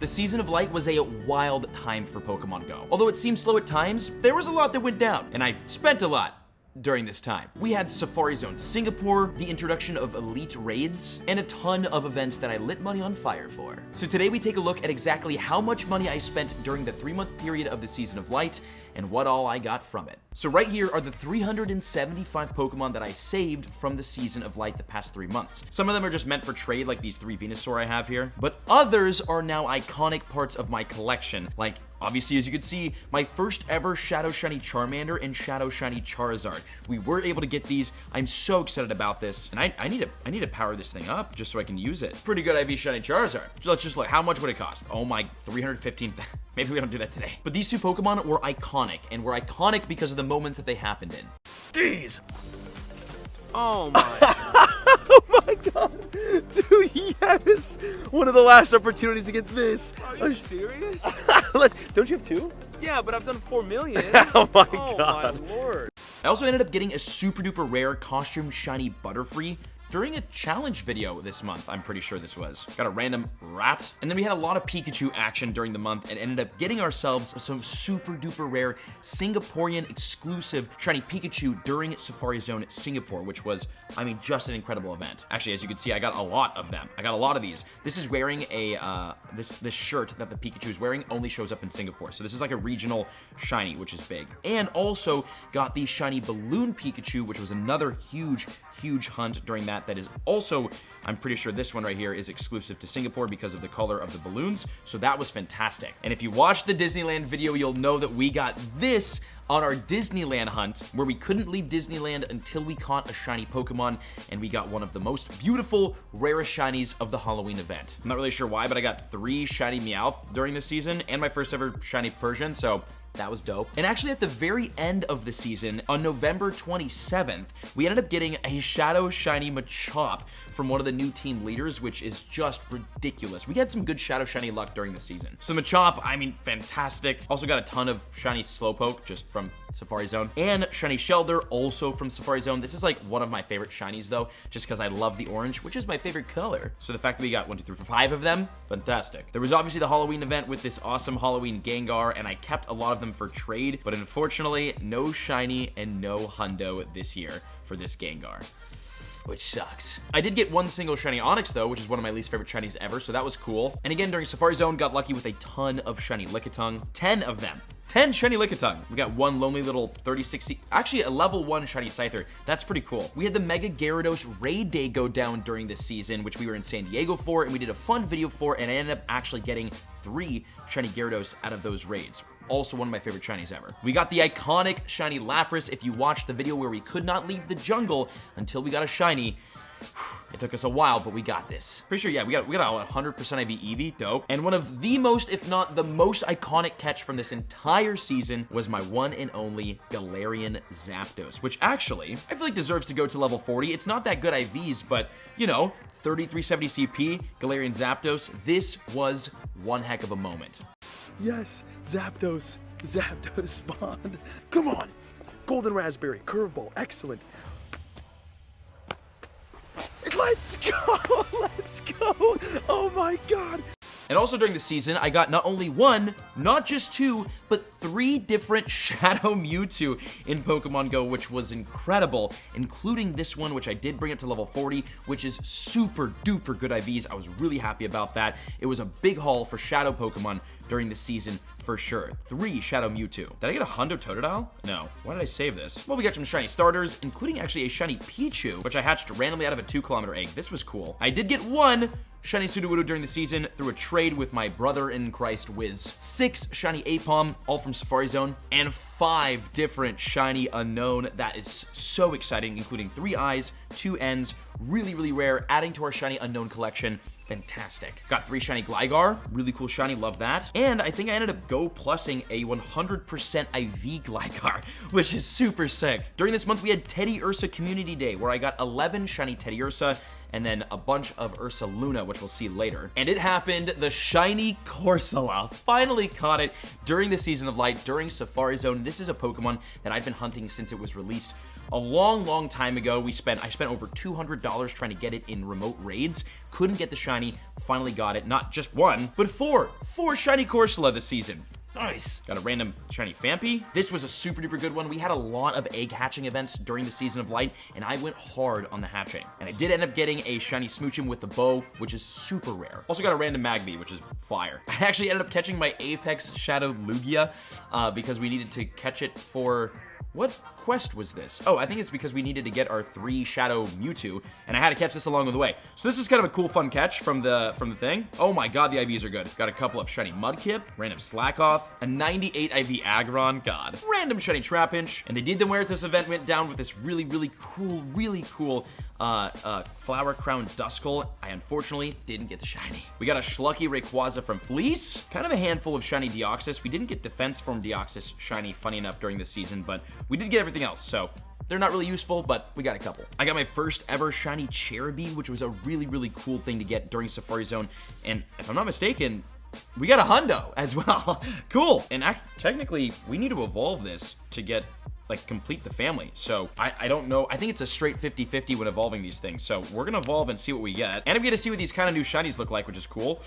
The Season of Light was a wild time for Pokemon Go. Although it seemed slow at times, there was a lot that went down, and I spent a lot during this time. We had Safari Zone Singapore, the introduction of elite raids, and a ton of events that I lit money on fire for. So today we take a look at exactly how much money I spent during the 3-month period of the Season of Light and what all I got from it. So right here are the 375 Pokemon that I saved from the Season of Light the past 3 months. Some of them are just meant for trade, like these 3 Venusaur I have here, but others are now iconic parts of my collection, like obviously, as you can see, my first ever Shadow Shiny Charmander and Shadow Shiny Charizard. We were able to get these. I'm so excited about this, and I need to power this thing up just so I can use it. Pretty good IV Shiny Charizard. So let's just look. How much would it cost? Oh my, 315. Maybe we don't do that today. But these 2 Pokemon were iconic, and were iconic because of the moments that they happened in. Jeez. Oh my. Oh my god. Dude, yes. One of the last opportunities to get this. Are you serious? Don't you have 2? Yeah, but I've done 4 million. Oh my god. Oh my lord. I also ended up getting a super duper rare Costume Shiny Butterfree during a challenge video this month. I'm pretty sure this was. Got a random rat. And then we had a lot of Pikachu action during the month and ended up getting ourselves some super duper rare Singaporean exclusive Shiny Pikachu during Safari Zone Singapore, which was, I mean, just an incredible event. Actually, as you can see, I got a lot of them. I got a lot of these. This is wearing a, this shirt that the Pikachu is wearing only shows up in Singapore. So this is like a regional shiny, which is big. And also got the Shiny Balloon Pikachu, which was another huge hunt during that. That is also, I'm pretty sure this one right here is exclusive to Singapore because of the color of the balloons. So that was fantastic. And if you watched the Disneyland video, you'll know that we got this on our Disneyland hunt, where we couldn't leave Disneyland until we caught a shiny Pokemon, and we got one of the most beautiful, rarest shinies of the Halloween event. I'm not really sure why, but I got 3 shiny Meowth during the season, and my first ever shiny Persian, so that was dope. And actually at the very end of the season, on November 27th, we ended up getting a Shadow Shiny Machop from one of the new team leaders, which is just ridiculous. We had some good Shadow Shiny luck during the season. So Machop, I mean, fantastic. Also got a ton of Shiny Slowpoke just from Safari Zone. And Shiny Shelder, also from Safari Zone. This is like one of my favorite shinies though, just because I love the orange, which is my favorite color. So the fact that we got 1, 2, 3, 4, 5 of them, fantastic. There was obviously the Halloween event with this awesome Halloween Gengar, and I kept a lot of them for trade, but unfortunately, no shiny and no hundo this year for this Gengar, which sucks. I did get 1 single shiny Onix though, which is one of my least favorite shinies ever, so that was cool. And again, during Safari Zone, got lucky with a ton of shiny Lickitung, 10 of them. 10 shiny Lickitung. We got 1 lonely little 36, actually a level 1 shiny Scyther. That's pretty cool. We had the Mega Gyarados raid day go down during this season, which we were in San Diego for, and we did a fun video for, and I ended up actually getting 3 shiny Gyarados out of those raids. Also one of my favorite shinies ever. We got the iconic shiny Lapras. If you watched the video where we could not leave the jungle until we got a shiny, it took us a while, but we got this. Pretty sure, yeah, we got a 100% IV Eevee, dope. And one of the most, if not the most iconic catch from this entire season was my one and only Galarian Zapdos, which actually, I feel like deserves to go to level 40. It's not that good IVs, but, you know, 3370 CP, Galarian Zapdos, this was one heck of a moment. Yes, Zapdos spawned. Come on. Golden Raspberry, Curveball, excellent. Let's go! Let's go! Oh my god! And also during the season, I got not only 1, not just 2, but 3 different Shadow Mewtwo in Pokemon Go, which was incredible, including this one, which I did bring up to level 40, which is super duper good IVs. I was really happy about that. It was a big haul for Shadow Pokemon during the season for sure. 3 Shadow Mewtwo. Did I get a Hundo Totodile? No. Why did I save this? Well, we got some shiny starters, including actually a shiny Pichu, which I hatched randomly out of a 2-kilometer egg. This was cool. I did get 1 shiny Sudowoodo during the season through a trade with my brother in Christ, Wiz. 6 shiny Apom, all from Safari Zone, and 5 different shiny unknown. That is so exciting, including 3 eyes, 2 ends, really rare, adding to our shiny unknown collection. Fantastic. Got 3 shiny Gligar, really cool shiny, love that. And I think I ended up Go Plussing a 100% IV Gligar, which is super sick. During this month, we had Teddy Ursa Community Day, where I got 11 shiny Teddy Ursa, and then a bunch of Ursa Luna, which we'll see later. And it happened, the shiny Corsola. Finally caught it during the Season of Light, during Safari Zone. This is a Pokemon that I've been hunting since it was released A long time ago, I spent over $200 trying to get it in remote raids. Couldn't get the shiny, finally got it. Not just one, but four shiny Corsola this season. Nice. Got a random shiny Fampi. This was a super duper good one. We had a lot of egg hatching events during the Season of Light, and I went hard on the hatching. And I did end up getting a shiny Smoochum with the bow, which is super rare. Also got a random Magby, which is fire. I actually ended up catching my Apex Shadow Lugia because we needed to catch it for... What quest was this? Oh, I think it's because we needed to get our 3 Shadow Mewtwo, and I had to catch this along the way. So this was kind of a cool, fun catch from the thing. Oh my god, the IVs are good. Got a couple of shiny Mudkip, random Slackoth, a 98 IV Aggron, god, random shiny Trapinch, and they did them where this event went down with this really cool Flower Crown Duskull. I unfortunately didn't get the shiny. We got a Schlucky Rayquaza from Fleece, kind of a handful of shiny Deoxys. We didn't get Defense Form Deoxys shiny, funny enough, during this season, but we did get everything else, so they're not really useful, but we got a couple. I got my first ever shiny Cherubi, which was a really cool thing to get during Safari Zone, and if I'm not mistaken, we got a Hundo as well. Cool. And technically, we need to evolve this to get, like, complete the family. So I don't know. I think it's a straight 50-50 when evolving these things. So we're gonna evolve and see what we get. And we get to see what these kind of new shinies look like, which is cool.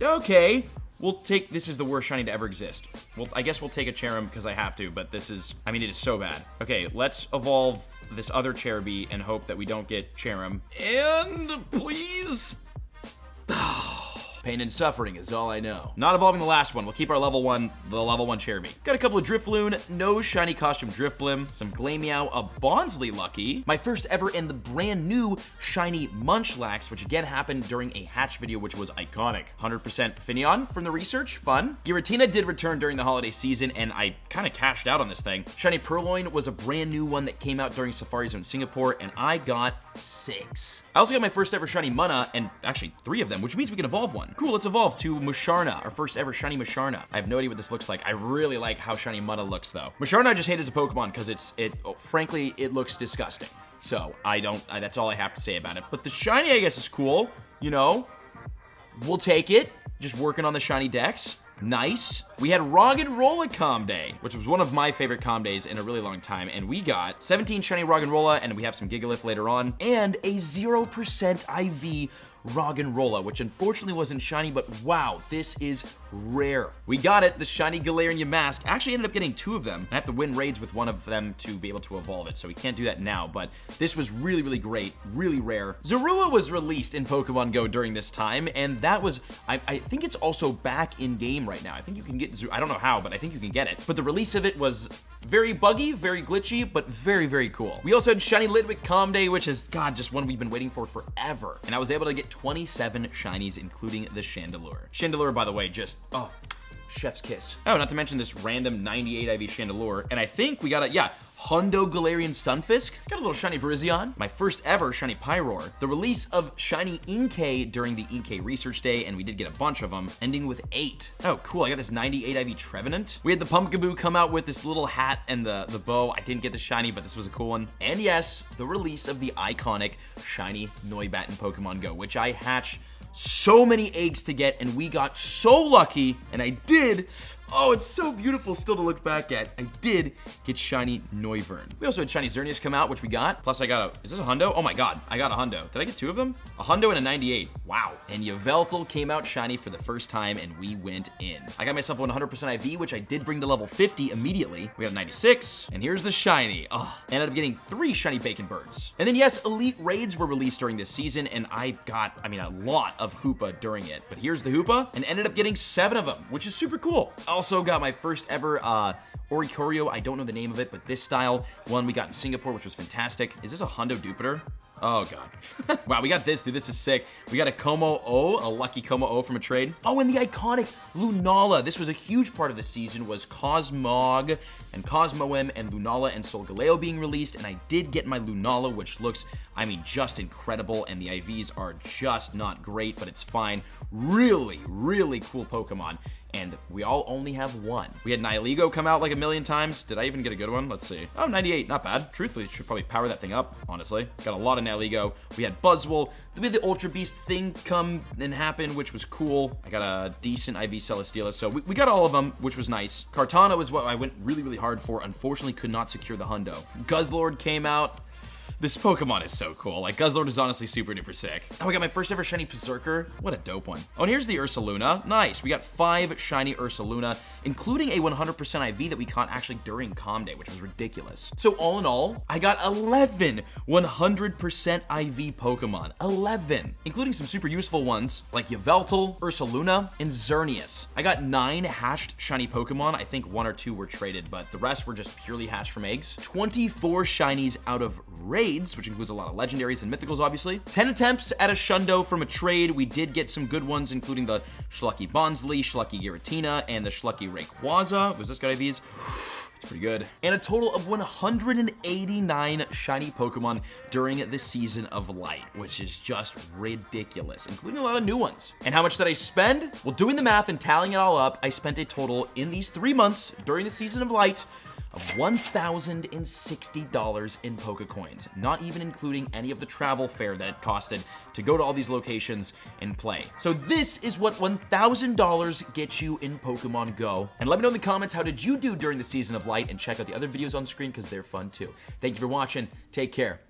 Okay. We'll take, this is the worst shiny to ever exist. Well, I guess we'll take a Cherum because I have to, but this is, I mean, it is so bad. Okay, let's evolve this other Cherubi and hope that we don't get Cherum. And please. Pain and suffering is all I know. Not evolving the last one. We'll keep our the level 1 Cherubi. Got a couple of Drifloon, no shiny costume Drifblim, some Glameow, a Bonsly Lucky, my first ever and the brand new shiny Munchlax, which again happened during a hatch video, which was iconic. 100% Finneon from the research, fun. Giratina did return during the holiday season, and I kind of cashed out on this thing. Shiny Purloin was a brand new one that came out during Safari Zone Singapore, and I got 6. I also got my first ever shiny Munna, and actually 3 of them, which means we can evolve one. Cool, let's evolve to Musharna, our first ever shiny Musharna. I have no idea what this looks like. I really like how shiny Munna looks though. Musharna I just hate as a Pokemon because frankly, it looks disgusting. So that's all I have to say about it. But the shiny, I guess, is cool. You know, we'll take it. Just working on the shiny decks. Nice. We had Roggenrola Calm Day, which was one of my favorite Calm Days in a really long time, and we got 17 shiny Roggenrola, and we have some Gigalith later on, and a 0% IV Roggenrola, which unfortunately wasn't shiny, but wow, this is rare. We got it, the shiny Galarian Yamask. Actually ended up getting 2 of them. I have to win raids with one of them to be able to evolve it, so we can't do that now, but this was really great, really rare. Zorua was released in Pokemon GO during this time, and that was, I think it's also back in game right now. I think you can get I don't know how, but I think you can get it. But the release of it was very buggy, very glitchy, but very cool. We also had shiny Litwick Calm Day, which is, God, just one we've been waiting for forever. And I was able to get 27 shinies, including the Chandelure. Chandelure, by the way, just, oh, chef's kiss. Oh, not to mention this random 98 IV Chandelure. And I think we got a, Hundo Galarian Stunfisk. Got a little shiny Virizion. My first ever shiny Pyroar. The release of shiny Inkay during the Inkay Research Day, and we did get a bunch of them, ending with 8. Oh, cool. I got this 98 IV Trevenant. We had the Pumpkaboo come out with this little hat and the bow. I didn't get the shiny, but this was a cool one. And yes, the release of the iconic shiny Noibat in Pokemon GO, which I hatched so many eggs to get, and we got so lucky, and I did. Oh, it's so beautiful still to look back at. I did get shiny Noivern. We also had shiny Xerneas come out, which we got. Plus I got is this a Hundo? Oh my God, I got a Hundo. Did I get 2 of them? A Hundo and a 98. Wow. And Yveltal came out shiny for the first time, and we went in. I got myself a 100% IV, which I did bring to level 50 immediately. We got a 96, and here's the shiny. Oh, ended up getting 3 shiny Bacon Birds. And then yes, Elite Raids were released during this season, and I got, a lot of Hoopa during it. But here's the Hoopa, and ended up getting 7 of them, which is super cool. Also got my first ever Oricorio. I don't know the name of it, but this style one we got in Singapore, which was fantastic. Is this a Hundo Dupitor? Oh God. Wow, we got this, dude. This is sick. We got a Como-O, a lucky Como-O from a trade. Oh, and the iconic Lunala. This was a huge part of the season, was Cosmog and Cosmoem and Lunala and Solgaleo being released, and I did get my Lunala, which looks, just incredible, and the IVs are just not great, but it's fine. Really cool Pokemon. and we all only have one. We had Nihilego come out like a million times. Did I even get a good one? Let's see. Oh, 98, not bad. Truthfully, should probably power that thing up, honestly. Got a lot of Nihilego. We had Buzzwole. We had the Ultra Beast thing come and happen, which was cool. I got a decent IV Celesteela, so we got all of them, which was nice. Kartana was what I went really, really hard for. Unfortunately, could not secure the hundo. Guzzlord came out. This Pokemon is so cool. Like, Guzzlord is honestly super duper sick. Oh, I got my first ever shiny Berserker. What a dope one. Oh, and here's the Ursaluna. Nice. We got 5 shiny Ursaluna, including a 100% IV that we caught actually during Calm Day, which was ridiculous. So all in all, I got 11 100% IV Pokemon. 11, including some super useful ones like Yveltal, Ursaluna, and Xerneas. I got 9 hatched shiny Pokemon. I think 1 or 2 were traded, but the rest were just purely hatched from eggs. 24 shinies out of raids, which includes a lot of legendaries and mythicals, obviously. 10 attempts at a Shundo from a trade. We did get some good ones, including the Schlucky Bonsly, Schlucky Giratina, and the Schlucky Rayquaza. Was this got IVs? It's pretty good. And a total of 189 shiny Pokemon during the Season of Light, which is just ridiculous, including a lot of new ones. And how much did I spend? Well, doing the math and tallying it all up, I spent a total in these 3 months during the Season of Light of $1,060 in Pokecoins, not even including any of the travel fare that it costed to go to all these locations and play. So this is what $1,000 gets you in Pokemon Go. And let me know in the comments, how did you do during the Season of Light? And check out the other videos on screen because they're fun too. Thank you for watching. Take care.